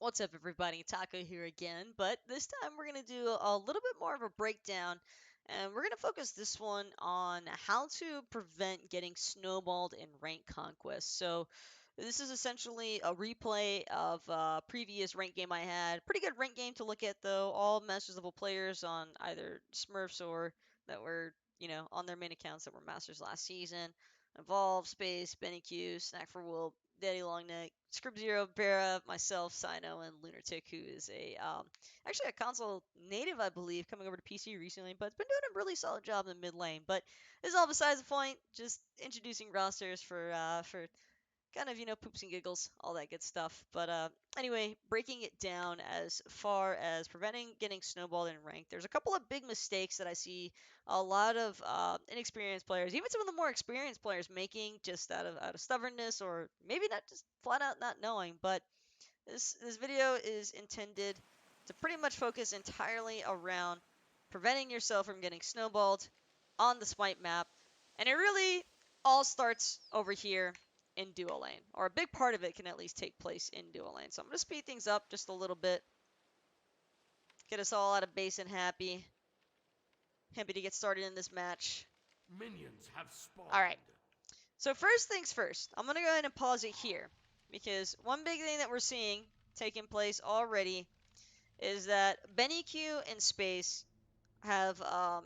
What's up, everybody? Taco here again, but this time we're going to do a little bit more of a breakdown, and we're going to focus this one on how to prevent getting snowballed in Rank Conquest. So, this is essentially a replay of a previous rank game I had. Pretty good rank game to look at, though. All Masters level players on either Smurfs or that were, on their main accounts that were Masters last season. Evolve, Space, Benny Q, Snack for Wolf, Daddy Longneck, Scrib Zero, Bera, myself, Sino, and Lunatic, who is actually a console native, I believe, coming over to PC recently, but it's been doing a really solid job in the mid lane. But this is all besides the point. Just introducing rosters for kind of, poops and giggles, all that good stuff. But anyway, breaking it down as far as preventing getting snowballed in rank, there's a couple of big mistakes that I see a lot of inexperienced players, even some of the more experienced players, making just out of stubbornness or maybe not just flat out not knowing. But this video is intended to pretty much focus entirely around preventing yourself from getting snowballed on the Smite map, and it really all starts over here in duo lane, or a big part of it can at least take place in duo lane. So I'm going to speed things up just a little bit, get us all out of base and happy. Happy to get started in this match. Minions have spawned. All right. So first things first, I'm going to go ahead and pause it here, because one big thing that we're seeing taking place already is that Benny Q and Space have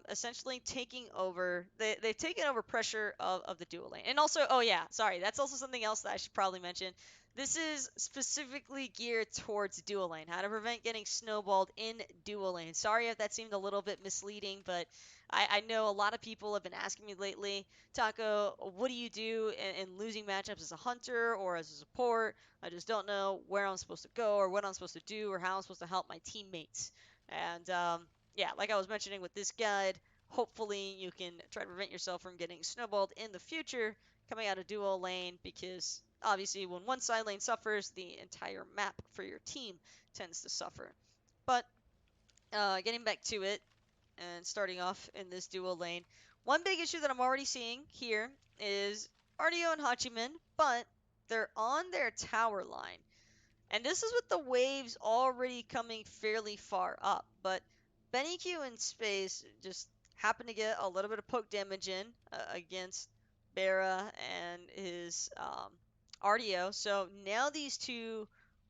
essentially taking over. They've taken over pressure of the dual lane. And also, oh yeah, sorry, that's also something else that I should probably mention. This is specifically geared towards dual lane. How to prevent getting snowballed in dual lane. Sorry if that seemed a little bit misleading, but I know a lot of people have been asking me lately, Taco, what do you do in losing matchups as a hunter or as a support? I just don't know where I'm supposed to go or what I'm supposed to do or how I'm supposed to help my teammates. And yeah, like I was mentioning with this guide, hopefully you can try to prevent yourself from getting snowballed in the future coming out of duo lane, because obviously when one side lane suffers, the entire map for your team tends to suffer. But getting back to it and starting off in this duo lane, one big issue that I'm already seeing here is Artio and Hachiman, but they're on their tower line. And this is with the waves already coming fairly far up, but Benny Q in space just happened to get a little bit of poke damage in against Bera and his RDO. So now these two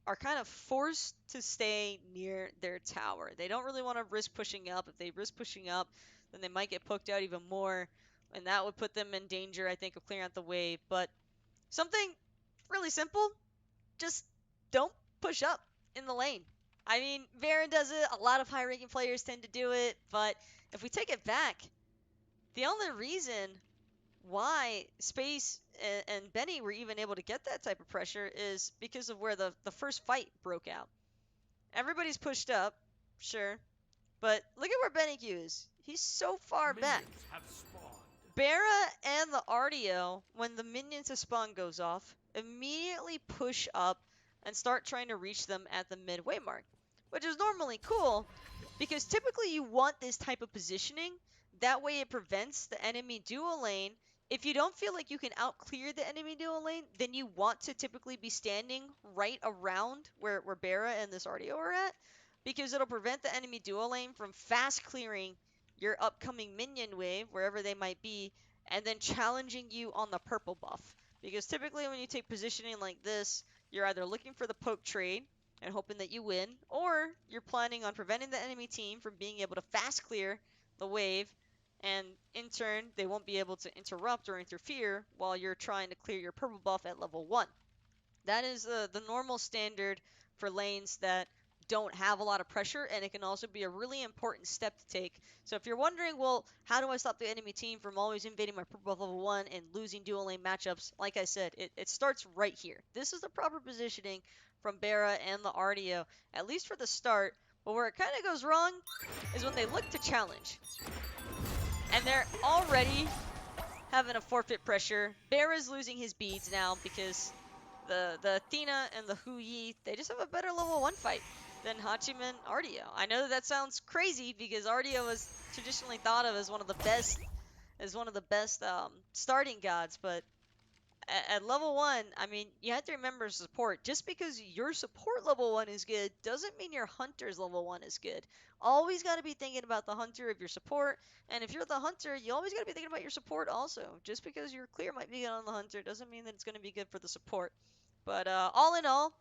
are kind of forced to stay near their tower. They don't really want to risk pushing up. If they risk pushing up, then they might get poked out even more, and that would put them in danger, I think, of clearing out the wave. But something really simple, just don't push up in the lane. I mean, Varen does it, a lot of high-ranking players tend to do it, but if we take it back, the only reason why Space and Benny were even able to get that type of pressure is because of where the first fight broke out. Everybody's pushed up, sure, but look at where Benny Q is. He's so far back. Minions have spawned. Bera and the RDO, when the minions to spawn goes off, immediately push up and start trying to reach them at the midway mark, which is normally cool because typically you want this type of positioning. That way it prevents the enemy dual lane. If you don't feel like you can out-clear the enemy dual lane, then you want to typically be standing right around where Bera and this RDO are at, because it'll prevent the enemy dual lane from fast clearing your upcoming minion wave, wherever they might be, and then challenging you on the purple buff. Because typically when you take positioning like this, you're either looking for the poke trade and hoping that you win, or you're planning on preventing the enemy team from being able to fast clear the wave, and in turn, they won't be able to interrupt or interfere while you're trying to clear your purple buff at level 1. That is the normal standard for lanes that don't have a lot of pressure, and it can also be a really important step to take. So if you're wondering, well, how do I stop the enemy team from always invading my purple level 1 and losing dual lane matchups? Like I said, it starts right here. This is the proper positioning from Bera and the RDO, at least for the start. But where it kind of goes wrong is when they look to challenge. And they're already having a forfeit pressure. Bera's losing his beads now because the Athena and the Hu Yi, they just have a better level 1 fight than Hachiman RDO. I know that sounds crazy because RDO is traditionally thought of as one of the best starting gods, but at level 1, I mean, you have to remember support. Just because your support level 1 is good doesn't mean your hunter's level 1 is good. Always got to be thinking about the hunter of your support, and if you're the hunter, you always got to be thinking about your support also. Just because your clear might be good on the hunter doesn't mean that it's going to be good for the support. But all in all,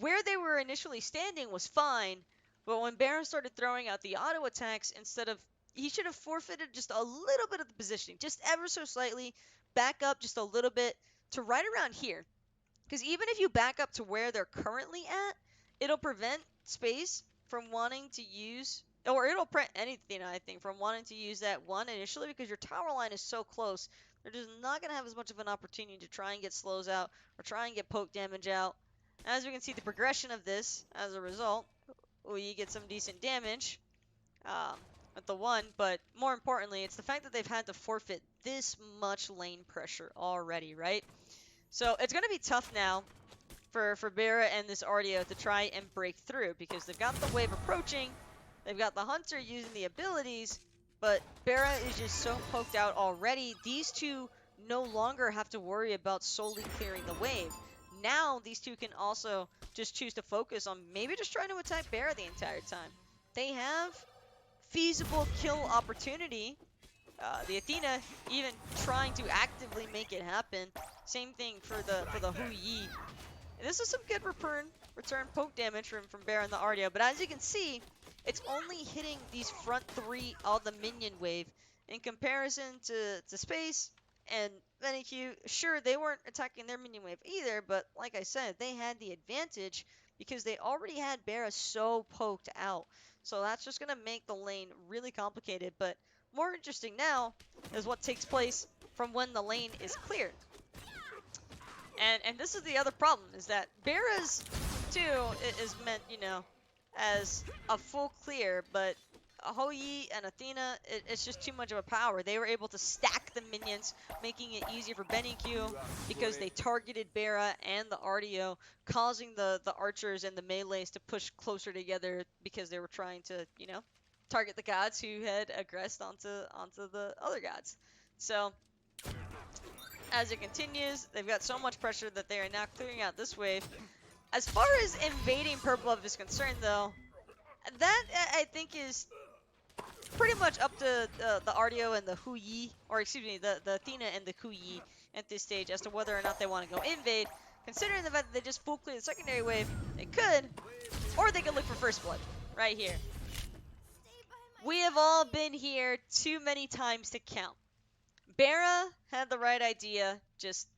where they were initially standing was fine, but when Baron started throwing out the auto attacks instead of he should have forfeited just a little bit of the positioning, just ever so slightly, back up just a little bit to right around here. Because even if you back up to where they're currently at, it'll prevent space from wanting to use, or it'll prevent anything, I think, from wanting to use that one initially because your tower line is so close. They're just not going to have as much of an opportunity to try and get slows out or try and get poke damage out. As we can see, the progression of this, as a result, you get some decent damage at the one, but more importantly, it's the fact that they've had to forfeit this much lane pressure already, right? So it's going to be tough now for Bera and this Artio to try and break through because they've got the wave approaching, they've got the Hunter using the abilities, but Bera is just so poked out already. These two no longer have to worry about solely clearing the wave. Now these two can also just choose to focus on maybe just trying to attack Bera the entire time. They have feasible kill opportunity. The Athena even trying to actively make it happen. Same thing for the Hu Yi. This is some good return poke damage from Baron the Artio, but as you can see, it's only hitting these front three of the minion wave. In comparison to Space and NEQ, sure, they weren't attacking their minion wave either, but like I said, they had the advantage because they already had Bara so poked out. So that's just going to make the lane really complicated, but more interesting now is what takes place from when the lane is cleared. And this is the other problem, is that Bera's too is meant, you know, as a full clear, but Hou-Yi and Athena, it's just too much of a power. They were able to stack the minions, making it easier for BennyQ because they targeted Bera and the Artio, causing the archers and the melees to push closer together because they were trying to, you know, target the gods who had aggressed onto the other gods. So as it continues, they've got so much pressure that they are now clearing out this wave. As far as invading Purple Buff is concerned, though, that I think is pretty much up to the Artio and the Hu-Yi, or excuse me, the Athena and the Hu-Yi at this stage as to whether or not they want to go invade. Considering the fact that they just full clear the secondary wave, they could, or they could look for first blood right here. We have all been here too many times to count. Bera had the right idea, just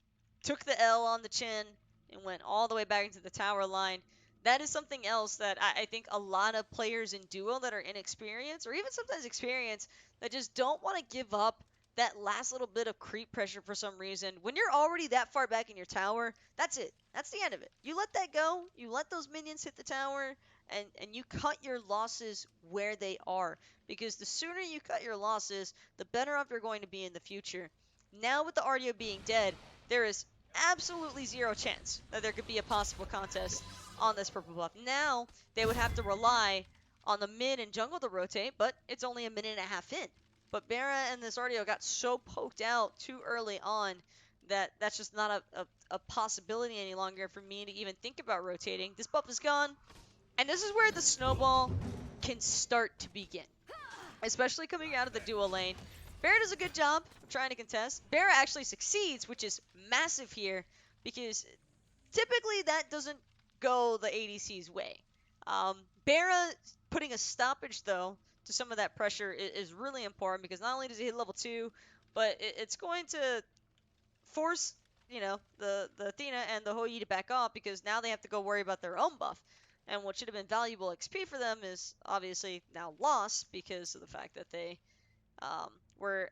took the L on the chin and went all the way back into the tower line. That is something else that I think a lot of players in duo that are inexperienced, or even sometimes experienced, that just don't want to give up that last little bit of creep pressure for some reason. When you're already that far back in your tower, that's it. That's the end of it. You let that go, you let those minions hit the tower, and you cut your losses where they are. Because the sooner you cut your losses, the better off you're going to be in the future. Now with the Artio being dead, there is absolutely zero chance that there could be a possible contest on this purple buff. Now they would have to rely on the mid and jungle to rotate, but it's only a minute and a half in. But Bera and this Artio got so poked out too early on that that's just not a possibility any longer for me to even think about rotating. This buff is gone, and this is where the snowball can start to begin, especially coming out of the dual lane. Bera does a good job of trying to contest. Bera actually succeeds, which is massive here, because typically that doesn't go the ADC's way. Bera putting a stoppage, though, to some of that pressure is really important, because not only does he hit level 2, but it's going to force, you know, the Athena and the Hou-Yi to back off, because now they have to go worry about their own buff. And what should have been valuable XP for them is obviously now lost because of the fact that they were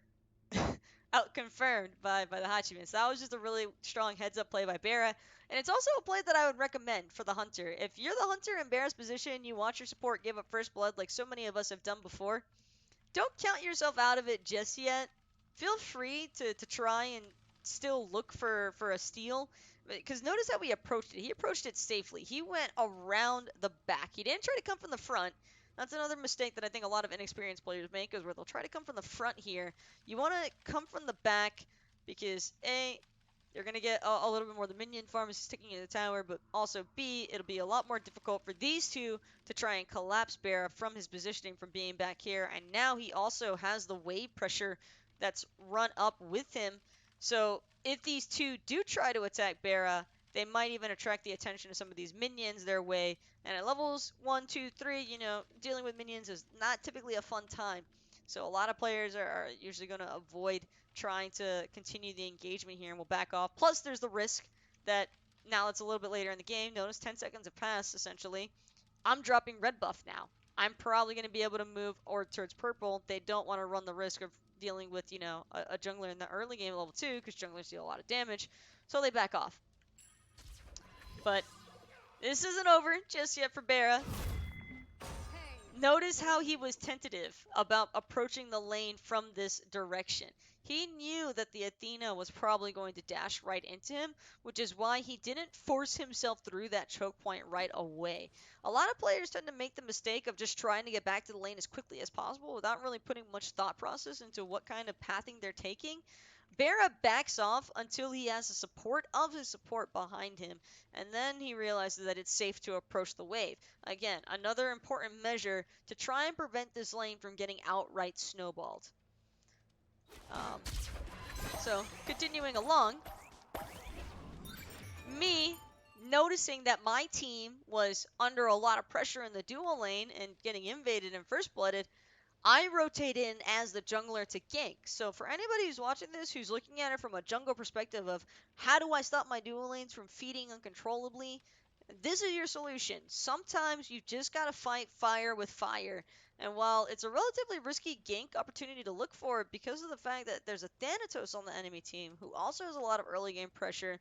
out confirmed by the Hachiman. So that was just a really strong heads up play by Bera. And it's also a play that I would recommend for the Hunter. If you're the Hunter in Bera's position, you want your support give up first blood like so many of us have done before, don't count yourself out of it just yet. Feel free to try and still look for a steal. Because notice how he approached it. He approached it safely. He went around the back. He didn't try to come from the front. That's another mistake that I think a lot of inexperienced players make, is where they'll try to come from the front here. You want to come from the back because, A, You're going to get a little bit more of the minion farm sticking in the tower, but also B, it'll be a lot more difficult for these two to try and collapse Bara from his positioning from being back here. And now he also has the wave pressure that's run up with him. So if these two do try to attack Bara, they might even attract the attention of some of these minions their way. And at levels 1, 2, 3, you know, dealing with minions is not typically a fun time. So a lot of players are usually going to avoid trying to continue the engagement here and will back off. Plus, there's the risk that now it's a little bit later in the game. Notice 10 seconds have passed, essentially. I'm dropping red buff now. I'm probably going to be able to move or towards purple. They don't want to run the risk of dealing with, you know, a jungler in the early game level 2 because junglers deal a lot of damage. So they back off. But this isn't over just yet for Bara. Notice how he was tentative about approaching the lane from this direction. He knew that the Athena was probably going to dash right into him, which is why he didn't force himself through that choke point right away. A lot of players tend to make the mistake of just trying to get back to the lane as quickly as possible without really putting much thought process into what kind of pathing they're taking. Bara backs off until he has the support of his support behind him, and then he realizes that it's safe to approach the wave. Again, another important measure to try and prevent this lane from getting outright snowballed. So, continuing along, me noticing that my team was under a lot of pressure in the dual lane and getting invaded and first blooded, I rotate in as the jungler to gank. So for anybody who's watching this, who's looking at it from a jungle perspective of how do I stop my dual lanes from feeding uncontrollably, this is your solution. Sometimes you just gotta fight fire with fire. And while it's a relatively risky gank opportunity to look for because of the fact that there's a Thanatos on the enemy team who also has a lot of early game pressure,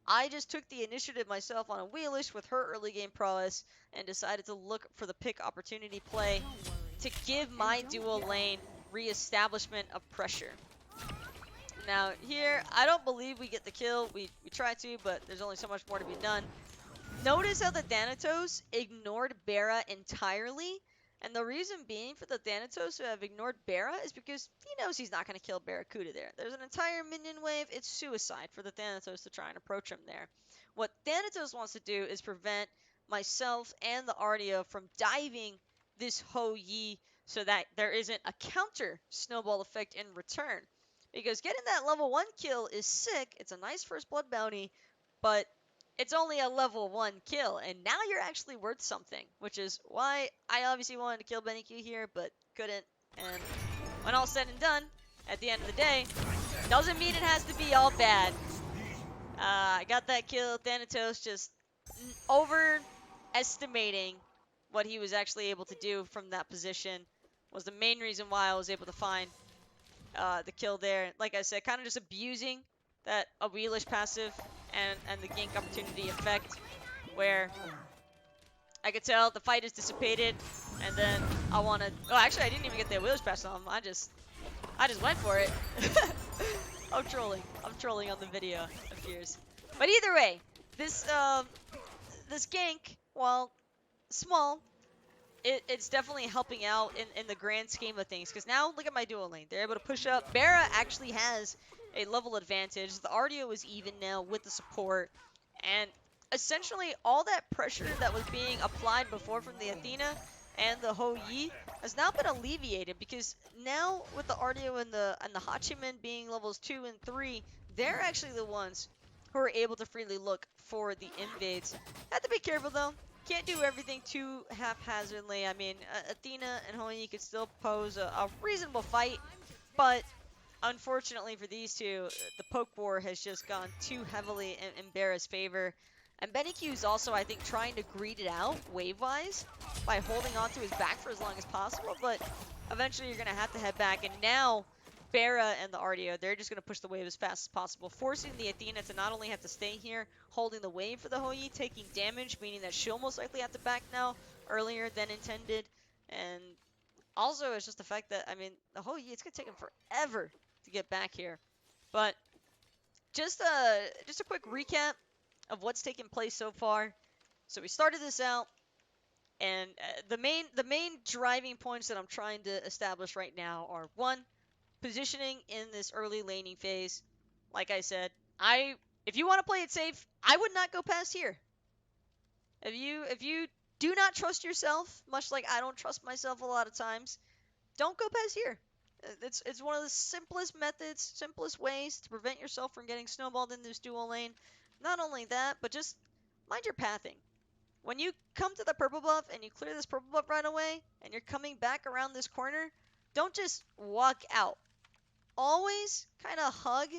I just took the initiative myself on a Wheelish with her early game prowess and decided to look for the pick opportunity play to give my dual lane re-establishment of pressure. Now here, I don't believe we get the kill. We try to, but there's only so much more to be done. Notice how the Thanatos ignored Bara entirely. And the reason being for the Thanatos to have ignored Bara is because he knows he's not going to kill Barracuda there. There's an entire minion wave. It's suicide for the Thanatos to try and approach him there. What Thanatos wants to do is prevent myself and the Artio from diving this Ho Yi so that there isn't a counter snowball effect in return. Because getting that level 1 kill is sick. It's a nice first blood bounty, but it's only a level 1 kill, and now you're actually worth something, which is why I obviously wanted to kill Benny Q here, but couldn't. And when all said and done, at the end of the day, doesn't mean it has to be all bad. I got that kill. Thanatos just overestimating what he was actually able to do from that position was the main reason why I was able to find the kill there. Like I said, kind of just abusing that a Wheelish passive and the gank opportunity effect, where I could tell the fight is dissipated, and then I want to. Oh, actually, I didn't even get the Wheelish pass on him. I just went for it. I'm trolling. I'm trolling on the video, it appears. But either way, this this gank, while small, it's definitely helping out in the grand scheme of things. Because now, look at my dual lane. They're able to push up. Bara actually has a level advantage. The Artio is even now with the support. And essentially, all that pressure that was being applied before from the Athena and the Ho Yi has now been alleviated. Because now, with the Artio and the Hachiman being levels 2 and 3, they're actually the ones who are able to freely look for the invades. Have to be careful, though. Can't do everything too haphazardly. I mean, Athena and Hoi could still pose a reasonable fight, but unfortunately for these two, the poke war has just gone too heavily in Bara's favor. And Benny Q is also, I think, trying to greed it out wave-wise by holding onto his back for as long as possible, but eventually you're going to have to head back. And now, Bara and the Artio, they're just going to push the wave as fast as possible, forcing the Athena to not only have to stay here, holding the wave for the Hoi, taking damage, meaning that she'll most likely have to back now earlier than intended. And also, it's just the fact that, I mean, the Hoi, it's going to take him forever to get back here. But just a quick recap of what's taken place so far. So we started this out, and the main driving points that I'm trying to establish right now are, one, positioning in this early laning phase. Like I said, I If you want to play it safe, I would not go past here. If you do not trust yourself, much like I don't trust myself a lot of times, don't go past here. It's one of the simplest methods, simplest ways to prevent yourself from getting snowballed in this dual lane. Not only that, but just mind your pathing. When you come to the purple buff and you clear this purple buff right away, and you're coming back around this corner, don't just walk out. Always kind of hug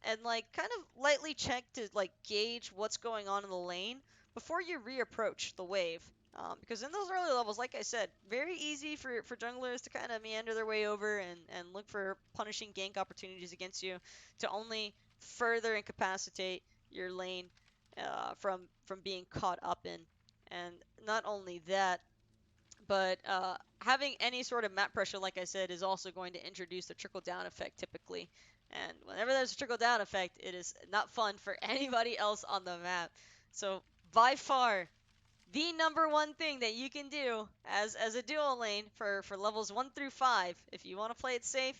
and like kind of lightly check to like gauge what's going on in the lane before you reapproach the wave. Because in those early levels, like I said, very easy for junglers to kind of meander their way over and look for punishing gank opportunities against you to only further incapacitate your lane from being caught up in. And not only that, but having any sort of map pressure, like I said, is also going to introduce the trickle down effect typically. And whenever there's a trickle down effect, it is not fun for anybody else on the map. So by far, the number one thing that you can do as a duo lane for levels 1 through 5, if you want to play it safe,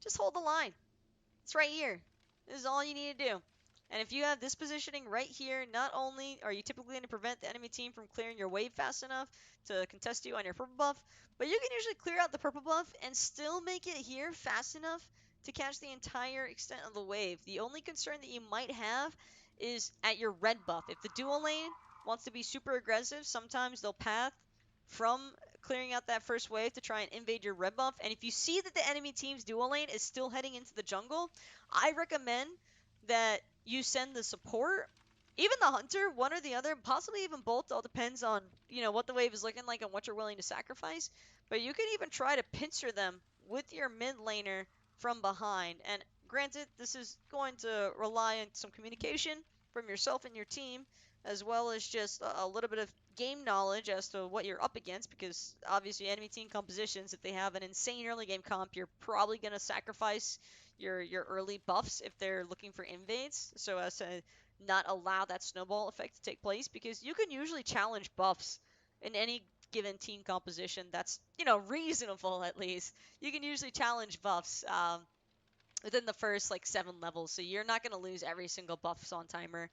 just hold the line. It's right here. This is all you need to do. And if you have this positioning right here, not only are you typically going to prevent the enemy team from clearing your wave fast enough to contest you on your purple buff, but you can usually clear out the purple buff and still make it here fast enough to catch the entire extent of the wave. The only concern that you might have is at your red buff. If the dual lane wants to be super aggressive, sometimes they'll path from clearing out that first wave to try and invade your red buff. And if you see that the enemy team's dual lane is still heading into the jungle, I recommend that you send the support, even the hunter, one or the other, possibly even both. All depends on what the wave is looking like and what you're willing to sacrifice. But you can even try to pincer them with your mid laner from behind. And granted, this is going to rely on some communication from yourself and your team, as well as just a little bit of game knowledge as to what you're up against, because obviously enemy team compositions, if they have an insane early game comp, you're probably going to sacrifice your early buffs if they're looking for invades, so as to not allow that snowball effect to take place, because you can usually challenge buffs in any given team composition that's reasonable. At least you can usually challenge buffs within the first like 7 levels, so you're not going to lose every single buffs on timer.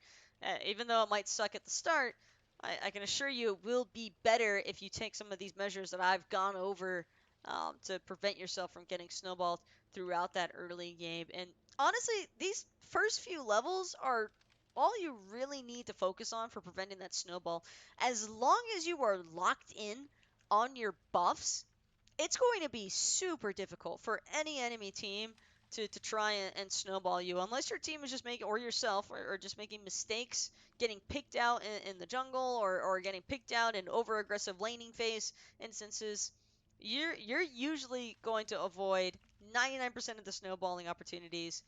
Even though it might suck at the start, I can assure you it will be better if you take some of these measures that I've gone over to prevent yourself from getting snowballed throughout that early game. And honestly, these first few levels are all you really need to focus on for preventing that snowball. As long as you are locked in on your buffs, it's going to be super difficult for any enemy team to try and snowball you, unless your team is just making, or yourself, or just making mistakes, getting picked out in the jungle, or getting picked out in over aggressive laning phase instances. You're usually going to avoid 99% of the snowballing opportunities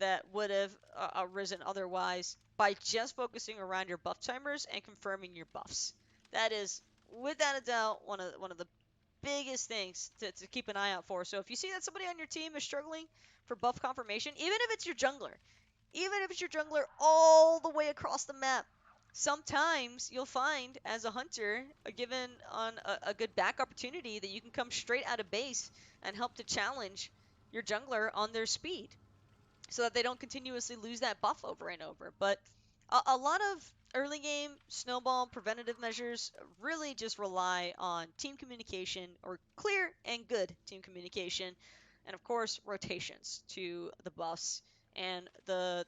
that would have arisen otherwise by just focusing around your buff timers and confirming your buffs. That is, without a doubt, one of the biggest things to keep an eye out for. So if you see that somebody on your team is struggling for buff confirmation, even if it's your jungler all the way across the map, sometimes you'll find as a hunter, given on a good back opportunity, that you can come straight out of base and help to challenge your jungler on their speed, so that they don't continuously lose that buff over and over. But a lot of early game snowball preventative measures really just rely on team communication, or clear and good team communication, and of course rotations to the buffs and the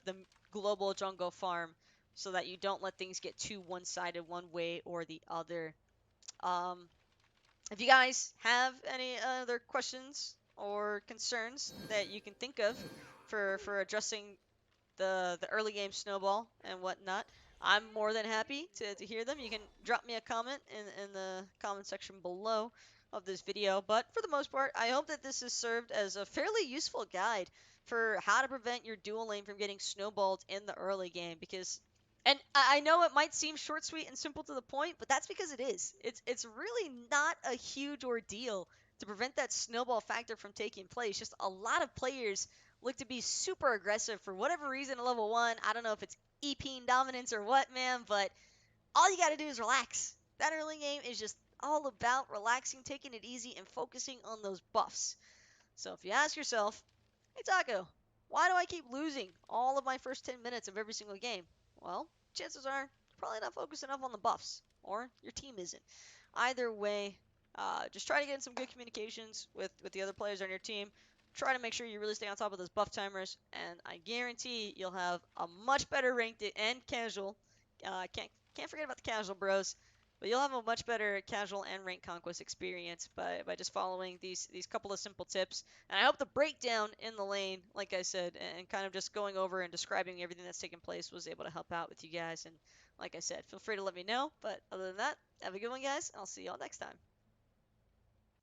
global jungle farm, so that you don't let things get too one-sided one way or the other. Um, if you guys have any other questions or concerns that you can think of for addressing the early game snowball and whatnot, I'm more than happy to hear them. You can drop me a comment in the comment section below of this video. But for the most part, I hope that this has served as a fairly useful guide for how to prevent your dual lane from getting snowballed in the early game. Because, and I know it might seem short, sweet, and simple to the point, but that's because it is. It's really not a huge ordeal to prevent that snowball factor from taking place. Just a lot of players look to be super aggressive for whatever reason at level 1. I don't know if it's EP dominance or what, man, but all you got to do is relax. That early game is just all about relaxing, taking it easy, and focusing on those buffs. So if you ask yourself, hey Taco, Why do I keep losing all of my first 10 minutes of every single game? Well, chances are you're probably not focused enough on the buffs, or your team isn't. Either way, just try to get in some good communications with the other players on your team. Try to make sure you really stay on top of those buff timers, and I guarantee you'll have a much better ranked and casual. Can't forget about the casual bros, but you'll have a much better casual and ranked conquest experience by just following these couple of simple tips. And I hope the breakdown in the lane, like I said, and kind of just going over and describing everything that's taken place was able to help out with you guys. And like I said, feel free to let me know. But other than that, have a good one, guys. I'll see y'all next time.